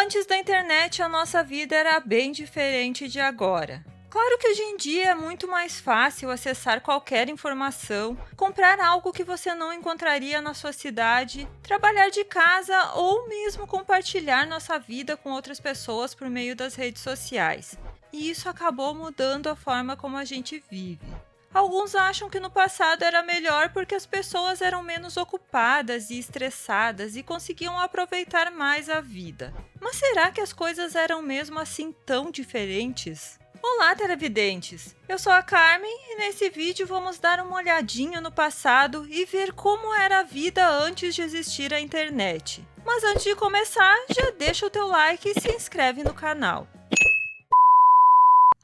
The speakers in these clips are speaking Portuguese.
Antes da internet, a nossa vida era bem diferente de agora. Claro que hoje em dia é muito mais fácil acessar qualquer informação, comprar algo que você não encontraria na sua cidade, trabalhar de casa ou mesmo compartilhar nossa vida com outras pessoas por meio das redes sociais. E isso acabou mudando a forma como a gente vive. Alguns acham que no passado era melhor porque as pessoas eram menos ocupadas e estressadas e conseguiam aproveitar mais a vida. Mas será que as coisas eram mesmo assim tão diferentes? Olá, televidentes! Eu sou a Carmen e nesse vídeo vamos dar uma olhadinha no passado e ver como era a vida antes de existir a internet. Mas antes de começar, já deixa o teu like e se inscreve no canal.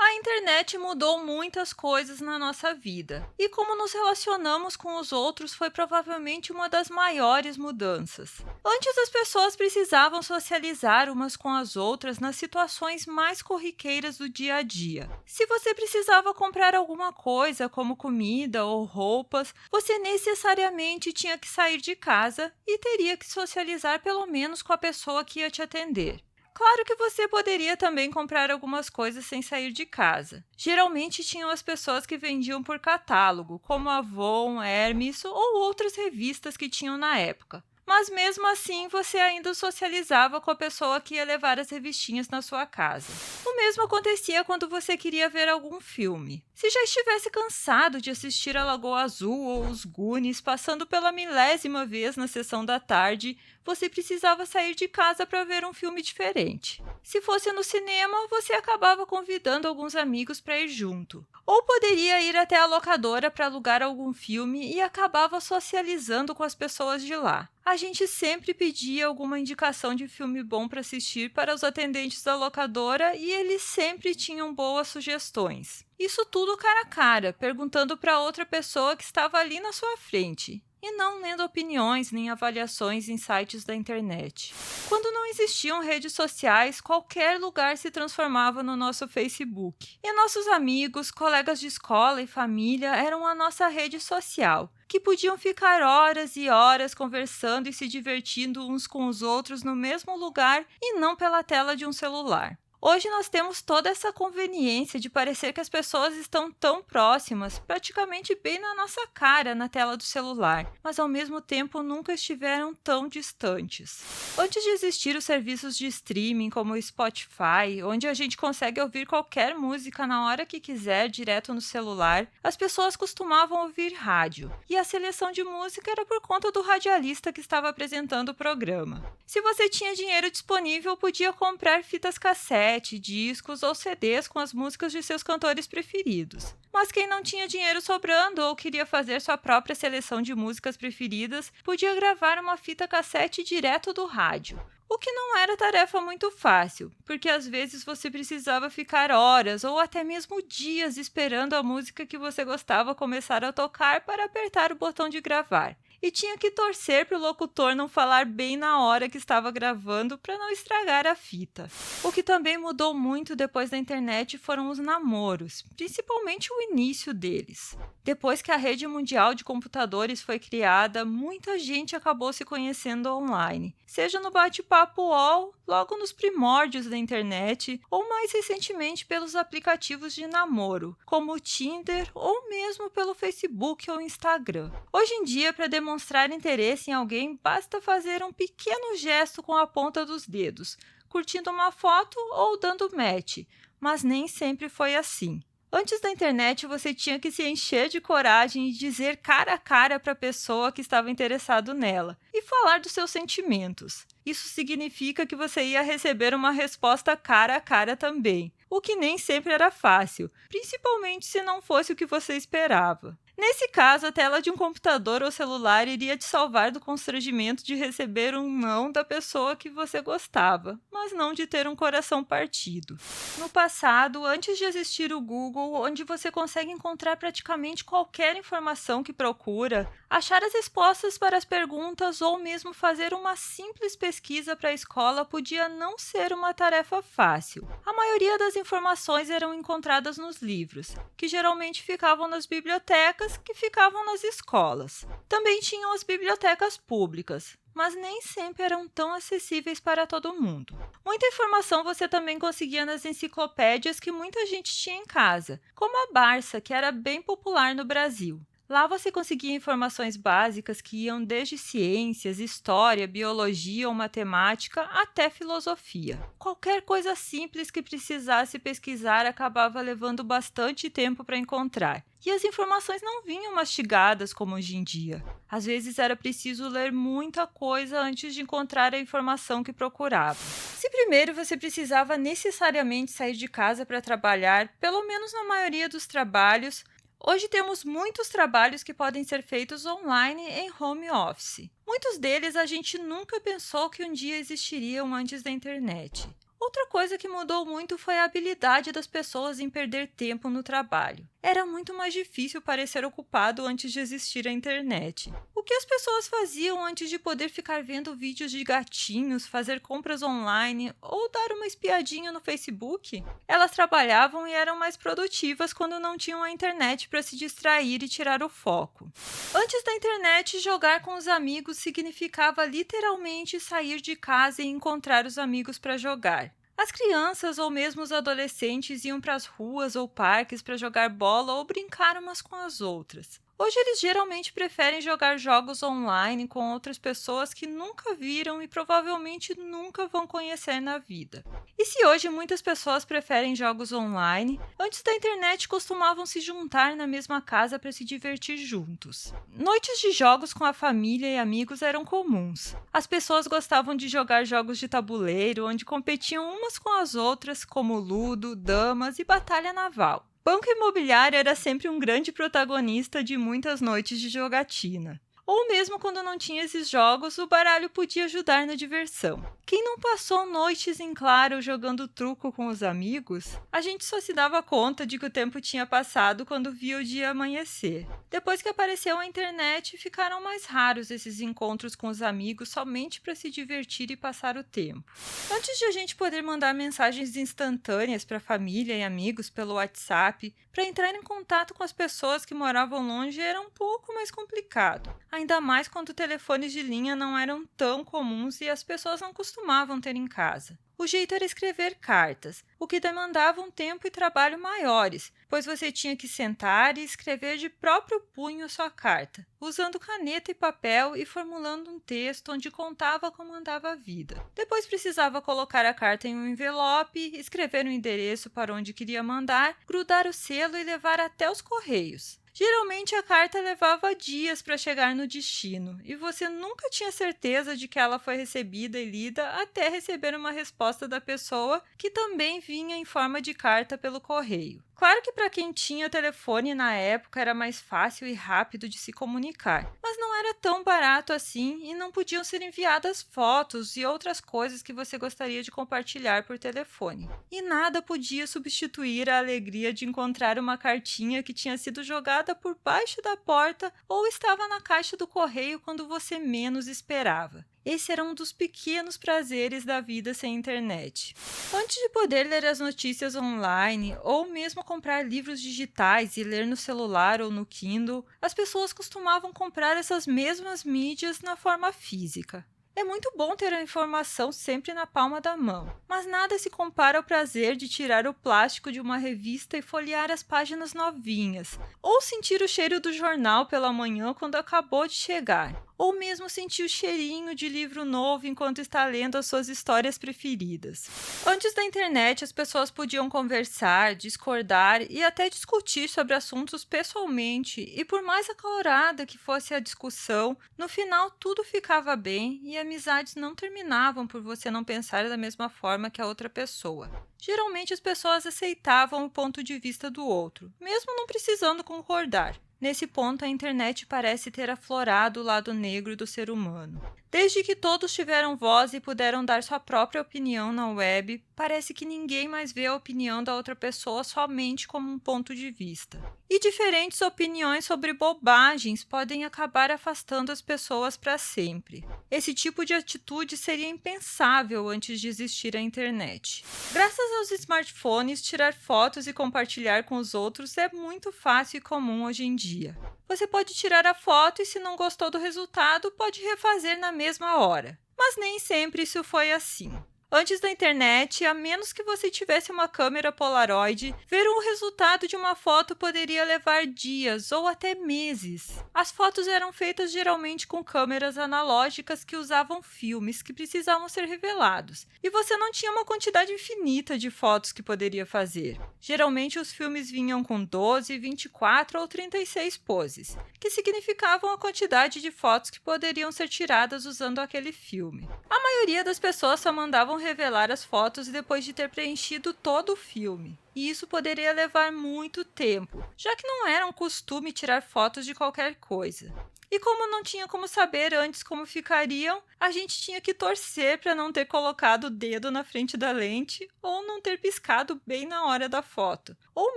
A internet mudou muitas coisas na nossa vida, e como nos relacionamos com os outros foi provavelmente uma das maiores mudanças. Antes as pessoas precisavam socializar umas com as outras nas situações mais corriqueiras do dia a dia. Se você precisava comprar alguma coisa, como comida ou roupas, você necessariamente tinha que sair de casa e teria que socializar pelo menos com a pessoa que ia te atender. Claro que você poderia também comprar algumas coisas sem sair de casa. Geralmente tinham as pessoas que vendiam por catálogo, como Avon, Hermes ou outras revistas que tinham na época. Mas mesmo assim, você ainda socializava com a pessoa que ia levar as revistinhas na sua casa. O mesmo acontecia quando você queria ver algum filme. Se já estivesse cansado de assistir a Lagoa Azul ou os Goonies passando pela milésima vez na sessão da tarde, você precisava sair de casa para ver um filme diferente. Se fosse no cinema, você acabava convidando alguns amigos para ir junto. Ou poderia ir até a locadora para alugar algum filme e acabava socializando com as pessoas de lá. A gente sempre pedia alguma indicação de filme bom para assistir para os atendentes da locadora e eles sempre tinham boas sugestões. Isso tudo cara a cara, perguntando para outra pessoa que estava ali na sua frente. E não lendo opiniões nem avaliações em sites da internet. Quando não existiam redes sociais, qualquer lugar se transformava no nosso Facebook. E nossos amigos, colegas de escola e família eram a nossa rede social, que podiam ficar horas e horas conversando e se divertindo uns com os outros no mesmo lugar e não pela tela de um celular. Hoje nós temos toda essa conveniência de parecer que as pessoas estão tão próximas, praticamente bem na nossa cara na tela do celular, mas ao mesmo tempo nunca estiveram tão distantes. Antes de existir os serviços de streaming como o Spotify, onde a gente consegue ouvir qualquer música na hora que quiser direto no celular, as pessoas costumavam ouvir rádio, e a seleção de música era por conta do radialista que estava apresentando o programa. Se você tinha dinheiro disponível, podia comprar fitas cassete, discos ou CDs com as músicas de seus cantores preferidos. Mas quem não tinha dinheiro sobrando ou queria fazer sua própria seleção de músicas preferidas, podia gravar uma fita cassete direto do rádio. O que não era tarefa muito fácil, porque às vezes você precisava ficar horas ou até mesmo dias esperando a música que você gostava começar a tocar para apertar o botão de gravar. E tinha que torcer para o locutor não falar bem na hora que estava gravando para não estragar a fita. O que também mudou muito depois da internet foram os namoros, principalmente o início deles. Depois que a rede mundial de computadores foi criada, muita gente acabou se conhecendo online, seja no bate-papo UOL, logo nos primórdios da internet, ou mais recentemente pelos aplicativos de namoro, como o Tinder ou mesmo pelo Facebook ou Instagram. Hoje em dia, para demonstrar interesse em alguém, basta fazer um pequeno gesto com a ponta dos dedos, curtindo uma foto ou dando match, mas nem sempre foi assim. Antes da internet, você tinha que se encher de coragem e dizer cara a cara para a pessoa que estava interessado nela e falar dos seus sentimentos. Isso significa que você ia receber uma resposta cara a cara também, o que nem sempre era fácil, principalmente se não fosse o que você esperava. Nesse caso, a tela de um computador ou celular iria te salvar do constrangimento de receber um não da pessoa que você gostava, mas não de ter um coração partido. No passado, antes de existir o Google, onde você consegue encontrar praticamente qualquer informação que procura, achar as respostas para as perguntas ou mesmo fazer uma simples pesquisa para a escola podia não ser uma tarefa fácil. A maioria das informações eram encontradas nos livros, que geralmente ficavam nas bibliotecas públicas que ficavam nas escolas. Também tinham as bibliotecas públicas, mas nem sempre eram tão acessíveis para todo mundo. Muita informação você também conseguia nas enciclopédias que muita gente tinha em casa, como a Barça, que era bem popular no Brasil. Lá você conseguia informações básicas que iam desde ciências, história, biologia ou matemática até filosofia. Qualquer coisa simples que precisasse pesquisar acabava levando bastante tempo para encontrar. E as informações não vinham mastigadas como hoje em dia. Às vezes era preciso ler muita coisa antes de encontrar a informação que procurava. Se primeiro você precisava necessariamente sair de casa para trabalhar, pelo menos na maioria dos trabalhos, hoje temos muitos trabalhos que podem ser feitos online em home office. Muitos deles a gente nunca pensou que um dia existiriam antes da internet. Outra coisa que mudou muito foi a habilidade das pessoas em perder tempo no trabalho. Era muito mais difícil parecer ocupado antes de existir a internet. O que as pessoas faziam antes de poder ficar vendo vídeos de gatinhos, fazer compras online ou dar uma espiadinha no Facebook? Elas trabalhavam e eram mais produtivas quando não tinham a internet para se distrair e tirar o foco. Antes da internet, jogar com os amigos significava literalmente sair de casa e encontrar os amigos para jogar. As crianças ou mesmo os adolescentes iam para as ruas ou parques para jogar bola ou brincar umas com as outras. Hoje eles geralmente preferem jogar jogos online com outras pessoas que nunca viram e provavelmente nunca vão conhecer na vida. E se hoje muitas pessoas preferem jogos online, antes da internet costumavam se juntar na mesma casa para se divertir juntos. Noites de jogos com a família e amigos eram comuns. As pessoas gostavam de jogar jogos de tabuleiro, onde competiam umas com as outras, como ludo, damas e batalha naval. Banco Imobiliário era sempre um grande protagonista de muitas noites de jogatina. Ou mesmo quando não tinha esses jogos, o baralho podia ajudar na diversão. Quem não passou noites em claro jogando truco com os amigos? A gente só se dava conta de que o tempo tinha passado quando via o dia amanhecer. Depois que apareceu a internet, ficaram mais raros esses encontros com os amigos somente para se divertir e passar o tempo. Antes de a gente poder mandar mensagens instantâneas para a família e amigos pelo WhatsApp, para entrar em contato com as pessoas que moravam longe era um pouco mais complicado. Ainda mais quando telefones de linha não eram tão comuns e as pessoas não costumavam ter em casa. O jeito era escrever cartas, o que demandava um tempo e trabalho maiores, pois você tinha que sentar e escrever de próprio punho sua carta, usando caneta e papel e formulando um texto onde contava como andava a vida. Depois precisava colocar a carta em um envelope, escrever o endereço para onde queria mandar, grudar o selo e levar até os correios. Geralmente a carta levava dias para chegar no destino, e você nunca tinha certeza de que ela foi recebida e lida até receber uma resposta da pessoa que também vinha em forma de carta pelo correio. Claro que para quem tinha telefone na época era mais fácil e rápido de se comunicar, mas não era tão barato assim e não podiam ser enviadas fotos e outras coisas que você gostaria de compartilhar por telefone. E nada podia substituir a alegria de encontrar uma cartinha que tinha sido jogada por baixo da porta ou estava na caixa do correio quando você menos esperava. Esse era um dos pequenos prazeres da vida sem internet. Antes de poder ler as notícias online ou mesmo comprar livros digitais e ler no celular ou no Kindle, as pessoas costumavam comprar essas mesmas mídias na forma física. É muito bom ter a informação sempre na palma da mão, mas nada se compara ao prazer de tirar o plástico de uma revista e folhear as páginas novinhas, ou sentir o cheiro do jornal pela manhã quando acabou de chegar, ou mesmo sentir o cheirinho de livro novo enquanto está lendo as suas histórias preferidas. Antes da internet, as pessoas podiam conversar, discordar e até discutir sobre assuntos pessoalmente, e por mais acalorada que fosse a discussão, no final tudo ficava bem e amizades não terminavam por você não pensar da mesma forma que a outra pessoa. Geralmente as pessoas aceitavam o ponto de vista do outro, mesmo não precisando concordar. Nesse ponto, a internet parece ter aflorado o lado negro do ser humano. Desde que todos tiveram voz e puderam dar sua própria opinião na web, parece que ninguém mais vê a opinião da outra pessoa somente como um ponto de vista. E diferentes opiniões sobre bobagens podem acabar afastando as pessoas para sempre. Esse tipo de atitude seria impensável antes de existir a internet. Graças aos smartphones, tirar fotos e compartilhar com os outros é muito fácil e comum hoje em dia. Você pode tirar a foto e, se não gostou do resultado, pode refazer na mesma hora. Mas nem sempre isso foi assim. Antes da internet, a menos que você tivesse uma câmera Polaroid, ver o resultado de uma foto poderia levar dias ou até meses. As fotos eram feitas geralmente com câmeras analógicas que usavam filmes que precisavam ser revelados, e você não tinha uma quantidade infinita de fotos que poderia fazer. Geralmente os filmes vinham com 12, 24 ou 36 poses, que significavam a quantidade de fotos que poderiam ser tiradas usando aquele filme. A maioria das pessoas só mandavam revelar as fotos depois de ter preenchido todo o filme. E isso poderia levar muito tempo, já que não era um costume tirar fotos de qualquer coisa. E como não tinha como saber antes como ficariam, a gente tinha que torcer para não ter colocado o dedo na frente da lente ou não ter piscado bem na hora da foto, ou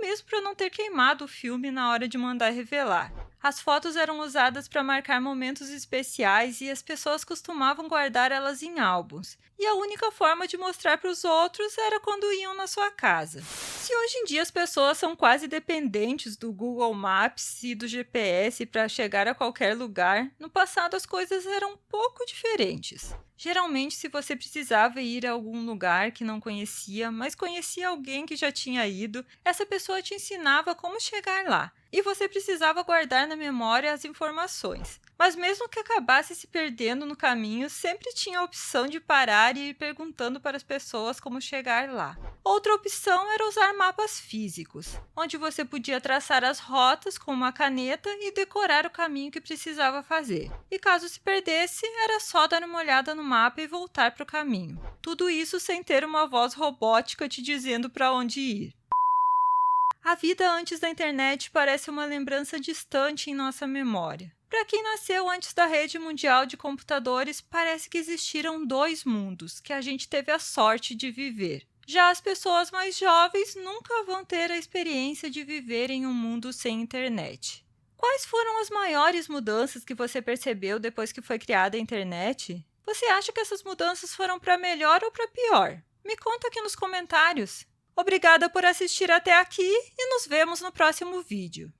mesmo para não ter queimado o filme na hora de mandar revelar. As fotos eram usadas para marcar momentos especiais e as pessoas costumavam guardar elas em álbuns. E a única forma de mostrar para os outros era quando iam na sua casa. Se hoje em dia as pessoas são quase dependentes do Google Maps e do GPS para chegar a qualquer lugar, no passado as coisas eram um pouco diferentes. Geralmente, se você precisava ir a algum lugar que não conhecia, mas conhecia alguém que já tinha ido, essa pessoa te ensinava como chegar lá. E você precisava guardar na memória as informações. Mas mesmo que acabasse se perdendo no caminho, sempre tinha a opção de parar e ir perguntando para as pessoas como chegar lá. Outra opção era usar mapas físicos, onde você podia traçar as rotas com uma caneta e decorar o caminho que precisava fazer. E caso se perdesse, era só dar uma olhada no mapa e voltar para o caminho. Tudo isso sem ter uma voz robótica te dizendo para onde ir. A vida antes da internet parece uma lembrança distante em nossa memória. Para quem nasceu antes da rede mundial de computadores, parece que existiram dois mundos que a gente teve a sorte de viver. Já as pessoas mais jovens nunca vão ter a experiência de viver em um mundo sem internet. Quais foram as maiores mudanças que você percebeu depois que foi criada a internet? Você acha que essas mudanças foram para melhor ou para pior? Me conta aqui nos comentários. Obrigada por assistir até aqui e nos vemos no próximo vídeo.